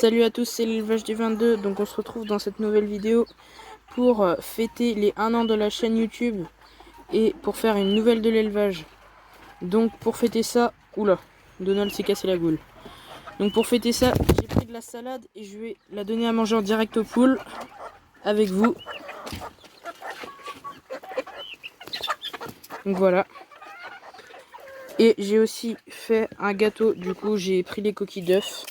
Salut à tous, c'est l'élevage du 22. Donc on se retrouve dans cette nouvelle vidéo pour fêter les 1 an de la chaîne YouTube et pour faire une nouvelle de l'élevage. Donc pour fêter ça, oula, Donald s'est cassé la goule. Donc pour fêter ça, j'ai pris de la salade et je vais la donner à manger en direct aux poules avec vous. Donc voilà. Et j'ai aussi fait un gâteau, du coup j'ai pris les coquilles d'œufs.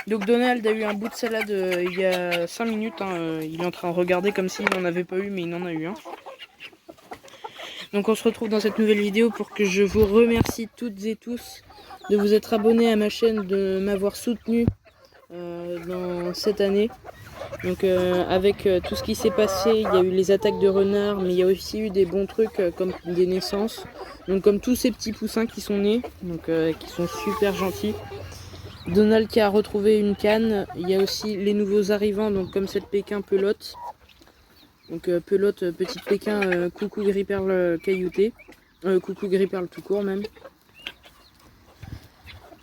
Donc Donald a eu un bout de salade il y a 5 minutes, il est en train de regarder comme s'il n'en avait pas eu, mais il en a eu un. Donc on se retrouve dans cette nouvelle vidéo pour que je vous remercie toutes et tous de vous être abonnés à ma chaîne, de m'avoir soutenu dans cette année. Donc avec tout ce qui s'est passé, il y a eu les attaques de renards, mais il y a aussi eu des bons trucs comme des naissances. Donc comme tous ces petits poussins qui sont nés, donc qui sont super gentils. Donald qui a retrouvé une canne. Il y a aussi les nouveaux arrivants, donc comme cette Pékin pelote. Donc pelote, petite Pékin, coucou gris-perle caillouté. Coucou gris-perle tout court même.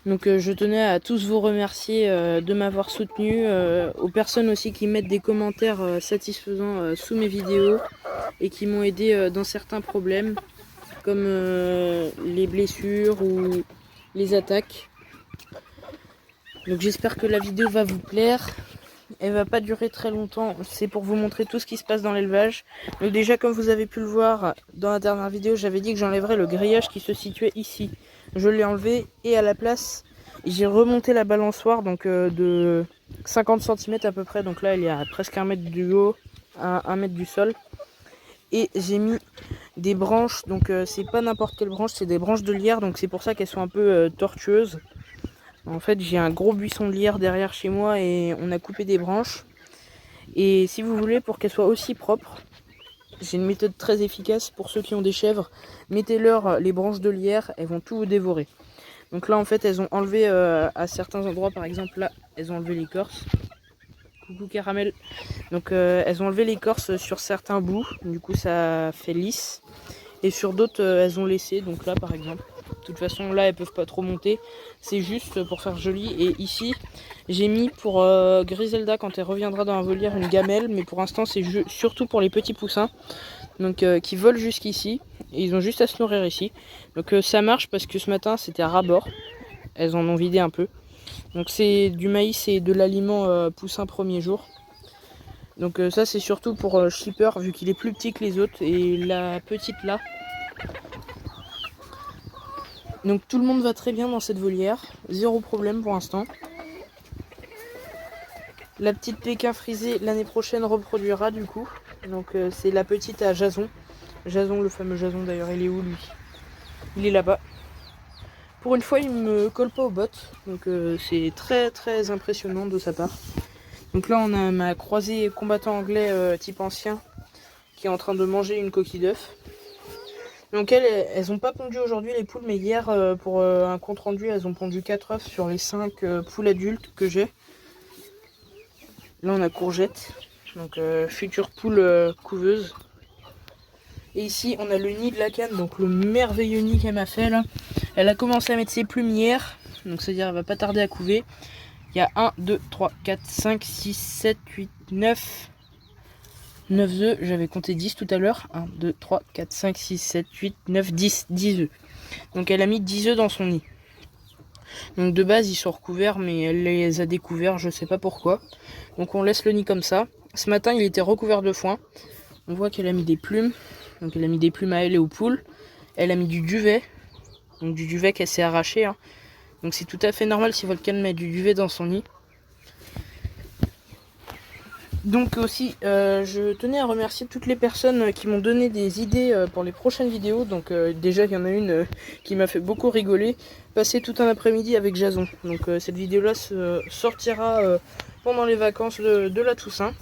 Donc je tenais à tous vous remercier de m'avoir soutenu. Aux personnes aussi qui mettent des commentaires satisfaisants sous mes vidéos. Et qui m'ont aidé dans certains problèmes. Comme les blessures ou les attaques. Donc j'espère que la vidéo va vous plaire. Elle va pas durer très longtemps. C'est pour vous montrer tout ce qui se passe dans l'élevage. Donc déjà, comme vous avez pu le voir dans la dernière vidéo, j'avais dit que j'enlèverais le grillage qui se situait ici. Je l'ai enlevé et à la place, j'ai remonté la balançoire donc de 50 cm à peu près. Donc là, elle est à presque 1 mètre du haut, à 1 mètre du sol. Et j'ai mis des branches. Donc c'est pas n'importe quelle branche, c'est des branches de lierre. Donc c'est pour ça qu'elles sont un peu tortueuses. En fait, j'ai un gros buisson de lierre derrière chez moi et on a coupé des branches. Et si vous voulez, pour qu'elles soient aussi propres, j'ai une méthode très efficace pour ceux qui ont des chèvres. Mettez-leur les branches de lierre, elles vont tout vous dévorer. Donc là, en fait, elles ont enlevé à certains endroits, par exemple là, elles ont enlevé l'écorce. Coucou caramel. Donc elles ont enlevé l'écorce sur certains bouts, du coup ça fait lisse. Et sur d'autres, elles ont laissé, donc là par exemple. De toute façon, là, elles peuvent pas trop monter. C'est juste pour faire joli. Et ici, j'ai mis pour Griselda, quand elle reviendra dans la volière, une gamelle. Mais pour l'instant, c'est surtout pour les petits poussins. Donc, qui volent jusqu'ici. Et ils ont juste à se nourrir ici. Donc, ça marche parce que ce matin, c'était à ras-bord. Elles en ont vidé un peu. Donc, c'est du maïs et de l'aliment poussin premier jour. Donc, ça, c'est surtout pour Shipper, vu qu'il est plus petit que les autres. Et la petite là. Donc tout le monde va très bien dans cette volière, zéro problème pour l'instant. La petite Pékin frisée l'année prochaine reproduira du coup. Donc c'est la petite à Jason. Jason, le fameux Jason d'ailleurs, il est où lui? Il est là-bas. Pour une fois il me colle pas aux bottes, donc c'est très très impressionnant de sa part. Donc là on a ma croisée combattant anglais type ancien qui est en train de manger une coquille d'œuf. Donc elles ont pas pondu aujourd'hui les poules, mais hier pour un compte rendu elles ont pondu 4 œufs sur les 5 poules adultes que j'ai. Là on a Courgette, donc future poule couveuse. Et ici on a le nid de la canne, donc le merveilleux nid qu'elle m'a fait là. Elle a commencé à mettre ses plumes hier, donc c'est à dire elle va pas tarder à couver. Il y a 1, 2, 3, 4, 5, 6, 7, 8, 9 œufs, j'avais compté 10 tout à l'heure. 1, 2, 3, 4, 5, 6, 7, 8, 9, 10 œufs. Donc elle a mis 10 œufs dans son nid. Donc de base ils sont recouverts, mais elle les a découverts, je sais pas pourquoi. Donc on laisse le nid comme ça. Ce matin il était recouvert de foin. On voit qu'elle a mis des plumes. Donc elle a mis des plumes à elle et aux poules. Elle a mis du duvet. Donc du duvet qu'elle s'est arraché. Donc c'est tout à fait normal si votre canne met du duvet dans son nid. Donc aussi, je tenais à remercier toutes les personnes qui m'ont donné des idées pour les prochaines vidéos. Donc déjà, il y en a une qui m'a fait beaucoup rigoler. Passer tout un après-midi avec Jason. Donc cette vidéo-là sortira pendant les vacances de la Toussaint.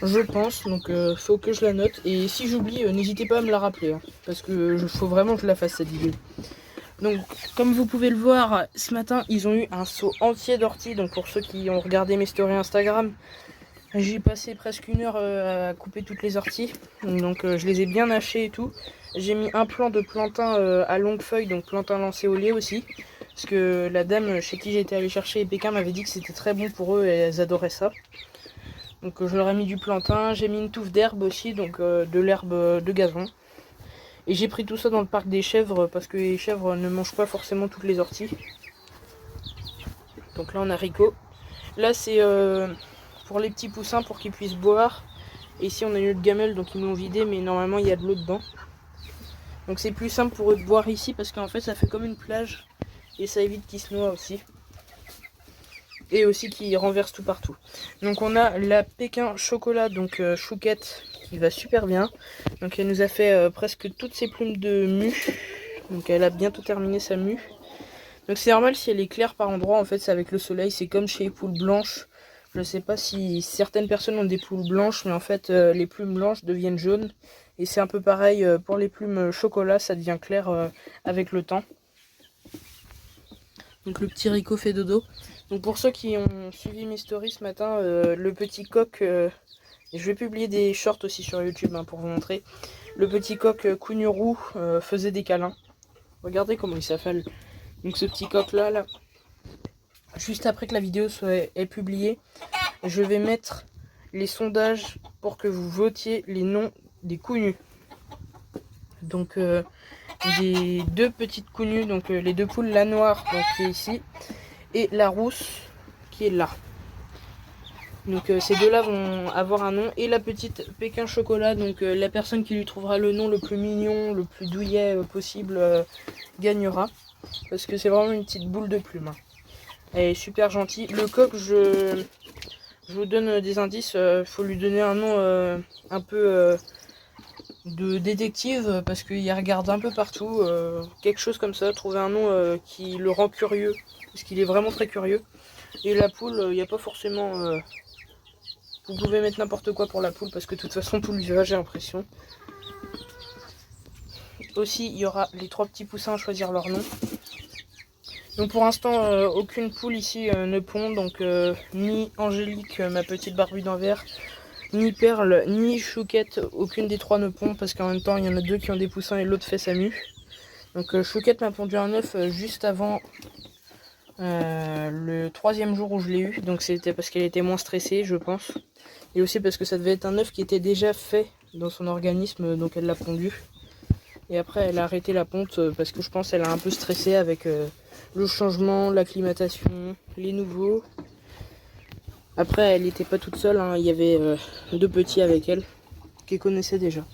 Je pense, donc faut que je la note. Et si j'oublie, n'hésitez pas à me la rappeler. Parce que faut vraiment que je la fasse cette vidéo. Donc comme vous pouvez le voir, ce matin, ils ont eu un seau entier d'orties. Donc pour ceux qui ont regardé mes stories Instagram, j'ai passé presque 1 heure à couper toutes les orties. Donc je les ai bien hachées et tout. J'ai mis un plant de plantain à longue feuille, donc plantain lancéolé aussi. Parce que la dame chez qui j'étais allé chercher les pékins m'avait dit que c'était très bon pour eux et elles adoraient ça. Donc je leur ai mis du plantain, j'ai mis une touffe d'herbe aussi, donc de l'herbe de gazon. Et j'ai pris tout ça dans le parc des chèvres parce que les chèvres ne mangent pas forcément toutes les orties. Donc là on a Rico. Là c'est pour les petits poussins pour qu'ils puissent boire. Et ici on a une autre gamelle donc ils l'ont vidé mais normalement il y a de l'eau dedans. Donc c'est plus simple pour eux de boire ici parce qu'en fait ça fait comme une plage. Et ça évite qu'ils se noient aussi. Et aussi qu'ils renversent tout partout. Donc on a la Pékin chocolat, donc chouquette, qui va super bien. Donc elle nous a fait presque toutes ses plumes de mue. Donc elle a bientôt terminé sa mue. Donc c'est normal si elle est claire par endroit, en fait c'est avec le soleil, c'est comme chez les poules blanches. Je sais pas si certaines personnes ont des poules blanches, mais en fait les plumes blanches deviennent jaunes. Et c'est un peu pareil pour les plumes chocolat, ça devient clair avec le temps. Donc le petit Rico fait dodo. Donc pour ceux qui ont suivi mes stories ce matin, le petit coq, je vais publier des shorts aussi sur YouTube pour vous montrer. Le petit coq Cougnurou faisait des câlins. Regardez comment il s'affale. Donc ce petit coq là, juste après que la vidéo est publiée, je vais mettre les sondages pour que vous votiez les noms des cougnus. Donc des deux petites cougnus, donc les deux poules, la noire donc, qui est ici, et la rousse qui est là. Donc ces deux-là vont avoir un nom. Et la petite Pékin chocolat, donc la personne qui lui trouvera le nom le plus mignon, le plus douillet possible, gagnera. Parce que c'est vraiment une petite boule de plume. Elle est super gentille. Le coq, je vous donne des indices. Faut lui donner un nom un peu de détective, parce qu'il regarde un peu partout. Quelque chose comme ça. Trouver un nom qui le rend curieux. Parce qu'il est vraiment très curieux. Et la poule, il n'y a pas forcément... vous pouvez mettre n'importe quoi pour la poule, parce que de toute façon tout lui va, j'ai l'impression. Aussi, il y aura les trois petits poussins à choisir leur nom. Donc pour l'instant, aucune poule ici ne pond. Donc ni Angélique, ma petite barbue d'envers, ni Perle, ni Chouquette, aucune des trois ne pond. Parce qu'en même temps, il y en a deux qui ont des poussins et l'autre fait sa mue. Donc Chouquette m'a pondu un œuf juste avant le 3e jour où je l'ai eu. Donc c'était parce qu'elle était moins stressée, je pense. Et aussi parce que ça devait être un œuf qui était déjà fait dans son organisme, donc elle l'a pondu. Et après elle a arrêté la ponte parce que je pense qu'elle a un peu stressé avec le changement, l'acclimatation, les nouveaux. Après elle n'était pas toute seule, il y avait deux petits avec elle, qu'elle connaissait déjà.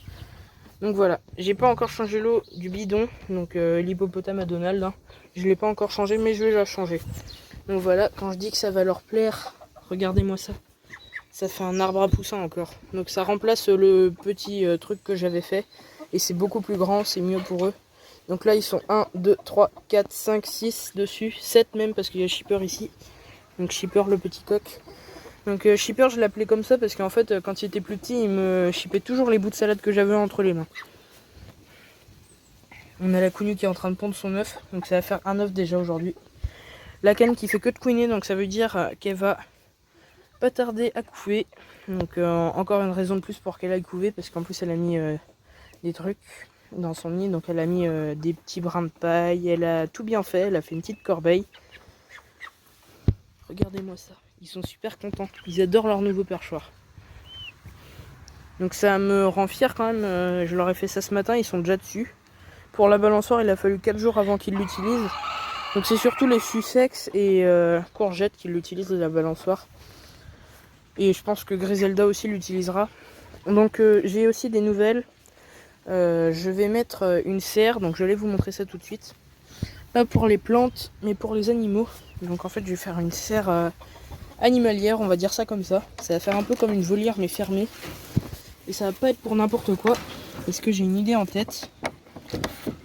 Donc voilà, j'ai pas encore changé l'eau du bidon, donc l'hippopotame à Donald. Je l'ai pas encore changé, mais je vais la changer. Donc voilà, quand je dis que ça va leur plaire, regardez-moi ça. Ça fait un arbre à poussins encore. Donc ça remplace le petit truc que j'avais fait. Et c'est beaucoup plus grand, c'est mieux pour eux. Donc là ils sont 1, 2, 3, 4, 5, 6 dessus. 7 même parce qu'il y a Shipper ici. Donc Shipper le petit coq. Donc Shipper je l'appelais comme ça parce qu'en fait quand il était plus petit il me chippait toujours les bouts de salade que j'avais entre les mains. On a la cougnou qui est en train de pondre son œuf. Donc ça va faire un œuf déjà aujourd'hui. La canne qui fait que de couiner, donc ça veut dire qu'elle va pas tarder à couver. Donc encore une raison de plus pour qu'elle aille couver, parce qu'en plus elle a mis des trucs dans son nid. Donc elle a mis des petits brins de paille, elle a tout bien fait, elle a fait une petite corbeille. Regardez-moi ça, ils sont super contents, ils adorent leur nouveau perchoir. Donc ça me rend fier quand même, je leur ai fait ça ce matin, ils sont déjà dessus. Pour la balançoire il a fallu 4 jours avant qu'ils l'utilisent. Donc c'est surtout les Sussex et Courgette qui l'utilisent de la balançoire. Et je pense que Griselda aussi l'utilisera. Donc j'ai aussi des nouvelles. Je vais mettre une serre, donc je vais vous montrer ça tout de suite. Pas pour les plantes, mais pour les animaux. Donc en fait je vais faire une serre animalière, on va dire ça comme ça. Ça va faire un peu comme une volière mais fermée. Et ça va pas être pour n'importe quoi, parce que j'ai une idée en tête.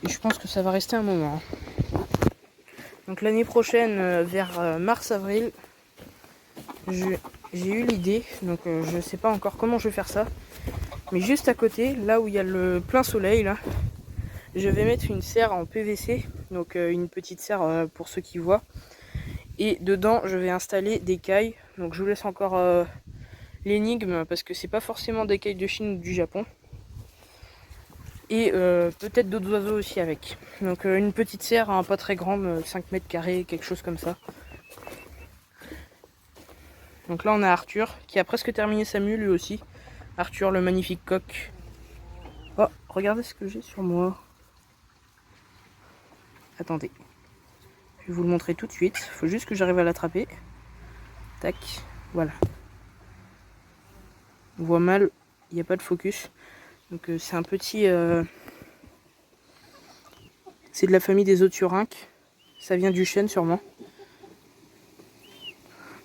Et je pense que ça va rester un moment. Donc l'année prochaine, vers mars-avril, j'ai eu l'idée. Donc je sais pas encore comment je vais faire ça. Mais juste à côté, là où il y a le plein soleil, là, je vais mettre une serre en PVC. Donc une petite serre pour ceux qui voient. Et dedans, je vais installer des cailles. Donc je vous laisse encore l'énigme, parce que c'est pas forcément des cailles de Chine ou du Japon. Et peut-être d'autres oiseaux aussi avec. Donc une petite serre, hein, pas très grande, 5 mètres carrés, quelque chose comme ça. Donc là on a Arthur qui a presque terminé sa mue lui aussi. Arthur le magnifique coq. Oh, regardez ce que j'ai sur moi. Attendez. Je vais vous le montrer tout de suite. Il faut juste que j'arrive à l'attraper. Tac, voilà. On voit mal, il n'y a pas de focus. Donc c'est un petit... c'est de la famille des oturynques. Ça vient du chêne sûrement.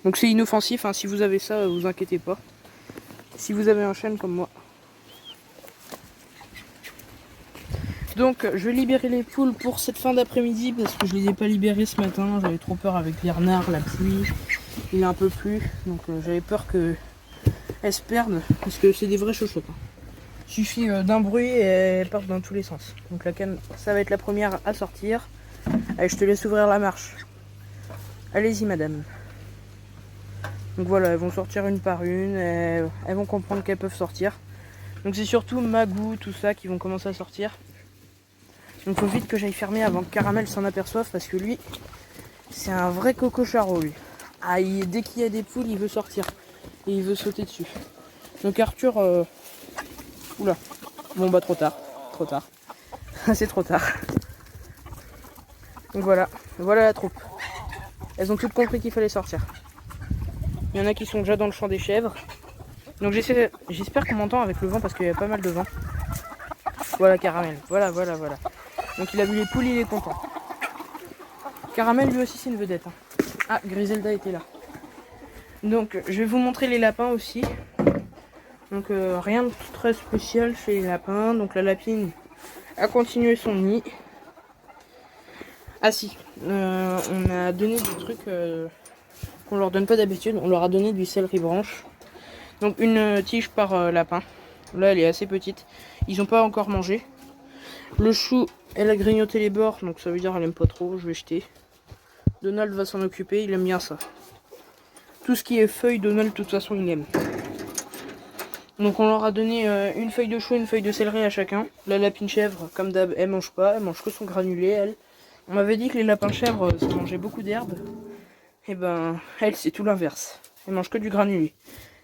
Donc c'est inoffensif, hein. Si vous avez ça, vous inquiétez pas. Si vous avez un chêne comme moi. Donc je vais libérer les poules pour cette fin d'après-midi parce que je les ai pas libérées ce matin. J'avais trop peur avec les renards, la pluie. Il a un peu plu. Donc j'avais peur qu'elles se perdent parce que c'est des vrais chochottes. Hein. Il suffit d'un bruit et elles partent dans tous les sens. Donc la canne, ça va être la première à sortir. Allez, je te laisse ouvrir la marche. Allez-y madame. Donc voilà, elles vont sortir une par une. Elles vont comprendre qu'elles peuvent sortir. Donc c'est surtout Magou, tout ça qui vont commencer à sortir. Donc faut vite que j'aille fermer avant que Caramel s'en aperçoive parce que lui, c'est un vrai coco-charot lui. Ah, dès qu'il y a des poules, il veut sortir. Et il veut sauter dessus. Donc Arthur... Oula. Bon bah trop tard. Trop tard. C'est trop tard. Donc voilà. Voilà la troupe. Elles ont toutes compris qu'il fallait sortir. Il y en a qui sont déjà dans le champ des chèvres. Donc j'espère qu'on m'entend avec le vent parce qu'il y a pas mal de vent. Voilà Caramel. Voilà. Donc il a vu les poules, il est content. Caramel lui aussi c'est une vedette. Hein. Ah, Griselda était là. Donc je vais vous montrer les lapins aussi. Donc rien de très spécial chez les lapins. Donc la lapine a continué son nid. Ah si, on a donné des trucs qu'on leur donne pas d'habitude. On leur a donné du céleri branche. Donc une tige par lapin. Là elle est assez petite. Ils n'ont pas encore mangé. Le chou, elle a grignoté les bords. Donc ça veut dire elle aime pas trop. Je vais jeter. Donald va s'en occuper. Il aime bien ça. Tout ce qui est feuilles, Donald de toute façon il aime. Donc on leur a donné une feuille de chou et une feuille de céleri à chacun. La lapine chèvre, comme d'hab, elle mange pas. Elle mange que son granulé, elle. On m'avait dit que les lapins chèvres, ça mangeait beaucoup d'herbes. Et ben, elle, c'est tout l'inverse. Elle mange que du granulé.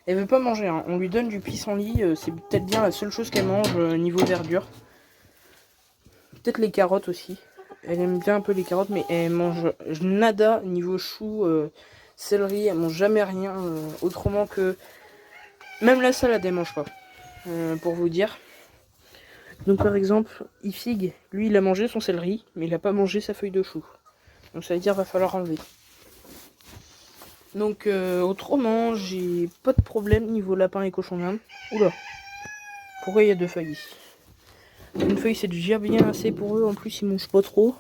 Elle veut pas manger, hein. On lui donne du pissenlit. C'est peut-être bien la seule chose qu'elle mange niveau verdure. Peut-être les carottes aussi. Elle aime bien un peu les carottes, mais elle mange nada niveau chou, céleri. Elle mange jamais rien autrement que... Même la salade, elle mange pas. Pour vous dire. Donc par exemple, Ifig, lui il a mangé son céleri, mais il a pas mangé sa feuille de chou. Donc ça veut dire qu'il va falloir enlever. Donc autrement, j'ai pas de problème niveau lapin et cochon d'Inde. Oula, pourquoi il y a deux feuilles ici? Une feuille c'est déjà bien assez pour eux, en plus ils mangent pas trop.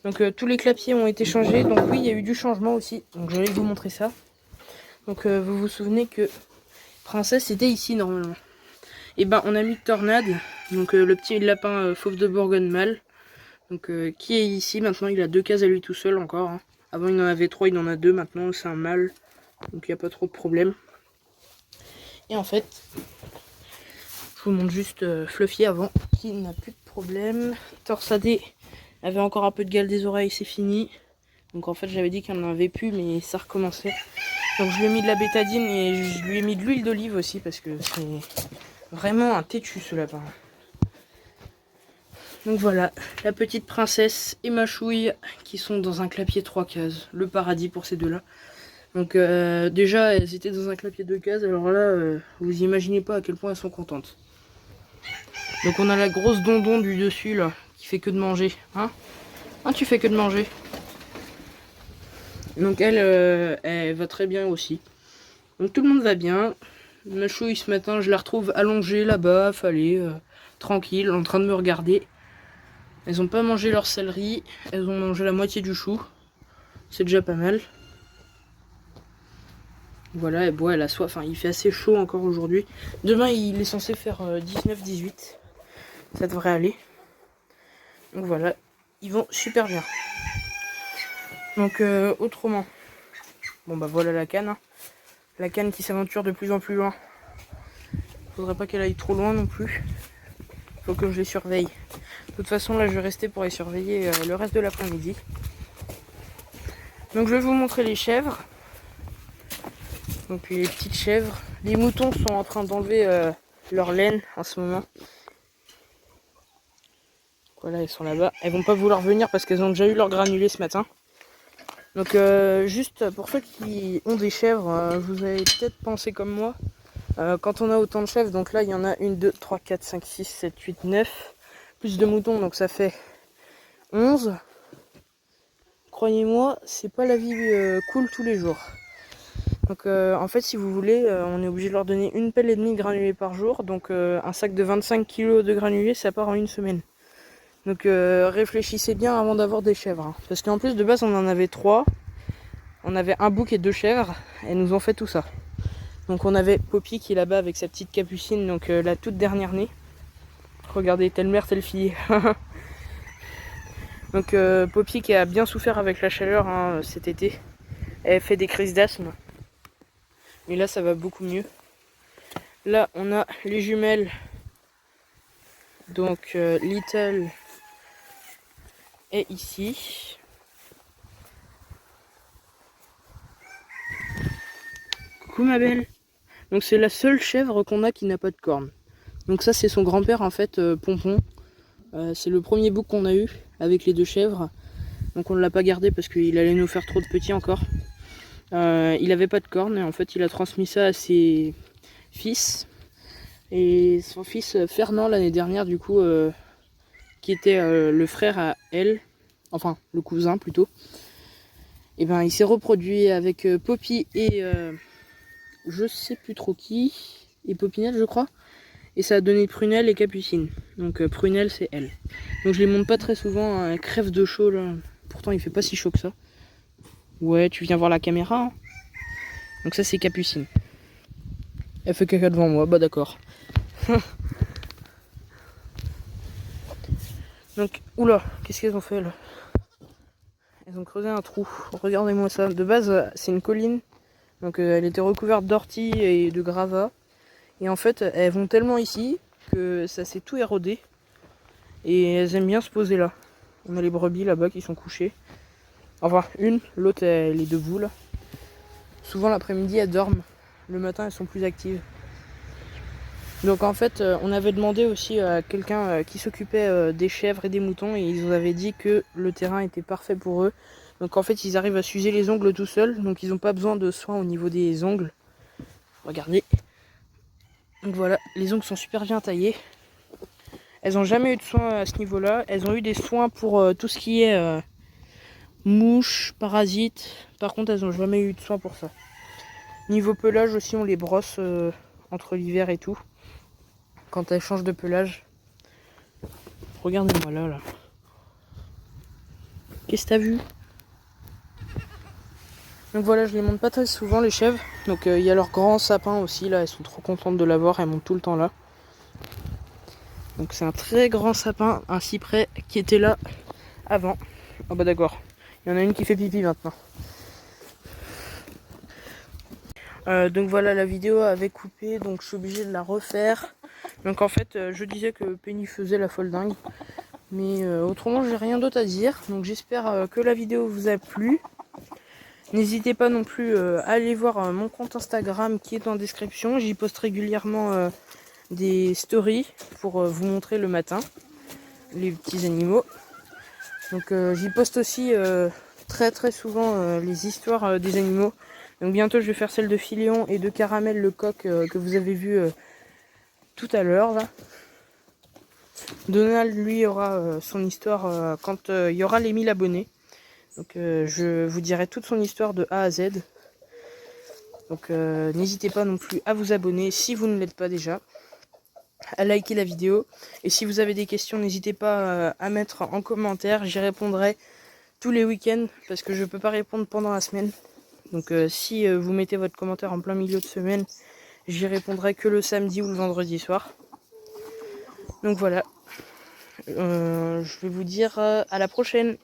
Donc tous les clapiers ont été changés, donc oui il y a eu du changement aussi. Donc je vais vous montrer ça. Donc vous vous souvenez que Princesse était ici normalement. Et ben on a mis Tornade, donc le petit lapin fauve de Bourgogne mâle, donc qui est ici maintenant. Il a 2 cases à lui tout seul encore. Hein. Avant il en avait 3, il en a 2 maintenant. C'est un mâle, donc il n'y a pas trop de problème. Et en fait, je vous montre juste Fluffy avant, qui n'a plus de problème. Torsadé avait encore un peu de gale des oreilles, c'est fini. Donc en fait j'avais dit qu'il n'y en avait plus, mais ça recommençait. Donc je lui ai mis de la bétadine et je lui ai mis de l'huile d'olive aussi parce que c'est vraiment un têtu ce lapin. Donc voilà, la petite princesse et ma chouille qui sont dans un clapier 3 cases. Le paradis pour ces deux-là. Donc déjà, elles étaient dans un clapier 2 cases. Alors là, vous imaginez pas à quel point elles sont contentes. Donc on a la grosse dondon du dessus là, qui fait que de manger. Hein, tu fais que de manger. Donc elle, elle va très bien aussi. Donc tout le monde va bien. Ma chouille ce matin, je la retrouve allongée là-bas, affalée, tranquille, en train de me regarder. Elles n'ont pas mangé leur céleri, elles ont mangé la moitié du chou. C'est déjà pas mal. Voilà, elle boit, elle a soif. Enfin, il fait assez chaud encore aujourd'hui. Demain, il est censé faire 19-18. Ça devrait aller. Donc voilà, ils vont super bien. Donc autrement, bon bah voilà la canne. Hein. La canne qui s'aventure de plus en plus loin. Faudrait pas qu'elle aille trop loin non plus. faut que je les surveille. De toute façon, là, je vais rester pour les surveiller le reste de l'après-midi. Donc, je vais vous montrer les chèvres. Donc, les petites chèvres. Les moutons sont en train d'enlever leur laine en ce moment. Voilà, elles sont là-bas. Elles vont pas vouloir venir parce qu'elles ont déjà eu leur granulé ce matin. Donc, juste pour ceux qui ont des chèvres, vous avez peut-être pensé comme moi. Quand on a autant de chèvres, donc là, il y en a 1, 2, 3, 4, 5, 6, 7, 8, 9. Plus de moutons, donc ça fait 11. Croyez-moi, c'est pas la vie cool tous les jours. Donc en fait, si vous voulez, on est obligé de leur donner une pelle et demie de granulés par jour. Donc un sac de 25 kg de granulés, ça part en une semaine. Donc réfléchissez bien avant d'avoir des chèvres. Hein. Parce qu'en plus, de base, on en avait 3. On avait un bouc et 2 chèvres. Elles nous ont fait tout ça. Donc on avait Poppy qui est là-bas avec sa petite capucine, donc la toute dernière née. Regardez, telle mère, telle fille. Donc Poppy qui a bien souffert avec la chaleur hein, cet été. Elle fait des crises d'asthme. Mais là ça va beaucoup mieux. Là on a les jumelles. Donc Little est ici. Coucou ma belle. Donc c'est la seule chèvre qu'on a qui n'a pas de cornes. Donc ça c'est son grand-père en fait, Pompon. C'est le premier bouc qu'on a eu avec les 2 chèvres. Donc on ne l'a pas gardé parce qu'il allait nous faire trop de petits encore. Il avait pas de cornes et en fait il a transmis ça à ses fils. Et son fils Fernand l'année dernière du coup, qui était le frère à elle, enfin le cousin plutôt. Et ben il s'est reproduit avec Poppy et je sais plus trop qui, et Popinette je crois. Et ça a donné Prunelle et Capucine. Donc Prunelle c'est elle. Donc je les monte pas très souvent, hein, elle crève de chaud là. Pourtant il fait pas si chaud que ça. Ouais, tu viens voir la caméra hein. Donc ça c'est Capucine. Elle fait caca devant moi, bah d'accord. Donc, oula, qu'est-ce qu'elles ont fait là? Elles ont creusé un trou. Regardez-moi ça. De base, c'est une colline. Donc elle était recouverte d'orties et de gravats. Et en fait, elles vont tellement ici que ça s'est tout érodé. Et elles aiment bien se poser là. On a les brebis là-bas qui sont couchées. Enfin, une, l'autre elle est debout là. Souvent l'après-midi elles dorment. Le matin elles sont plus actives. Donc en fait, on avait demandé aussi à quelqu'un qui s'occupait des chèvres et des moutons et ils nous avaient dit que le terrain était parfait pour eux. Donc en fait, ils arrivent à s'user les ongles tout seuls, donc ils n'ont pas besoin de soins au niveau des ongles. Regardez. Donc voilà, les ongles sont super bien taillés. Elles n'ont jamais eu de soins à ce niveau-là. Elles ont eu des soins pour tout ce qui est mouches, parasites. Par contre, elles n'ont jamais eu de soins pour ça. Niveau pelage aussi, on les brosse entre l'hiver et tout. Quand elles changent de pelage. Regardez-moi là. Qu'est-ce que t'as vu? Donc voilà, je les monte pas très souvent les chèvres. Donc il y a leur grand sapin aussi là, elles sont trop contentes de l'avoir, elles montent tout le temps là. Donc c'est un très grand sapin, un cyprès qui était là avant. Oh bah d'accord, il y en a une qui fait pipi maintenant. Donc voilà, la vidéo avait coupé, donc je suis obligé de la refaire. Donc en fait, je disais que Penny faisait la folle dingue. Mais autrement, j'ai rien d'autre à dire. Donc j'espère que la vidéo vous a plu. N'hésitez pas non plus à aller voir mon compte Instagram qui est en description. J'y poste régulièrement des stories pour vous montrer le matin les petits animaux. Donc j'y poste aussi très souvent les histoires des animaux. Donc bientôt je vais faire celle de Filion et de Caramel le coq que vous avez vu tout à l'heure là. Donald lui aura son histoire quand il y aura les 1000 abonnés. Donc je vous dirai toute son histoire de A à Z. Donc n'hésitez pas non plus à vous abonner si vous ne l'êtes pas déjà, à liker la vidéo. Et si vous avez des questions, n'hésitez pas à mettre en commentaire. J'y répondrai tous les week-ends parce que je ne peux pas répondre pendant la semaine. Donc si vous mettez votre commentaire en plein milieu de semaine, j'y répondrai que le samedi ou le vendredi soir. Donc voilà. Je vais vous dire à la prochaine.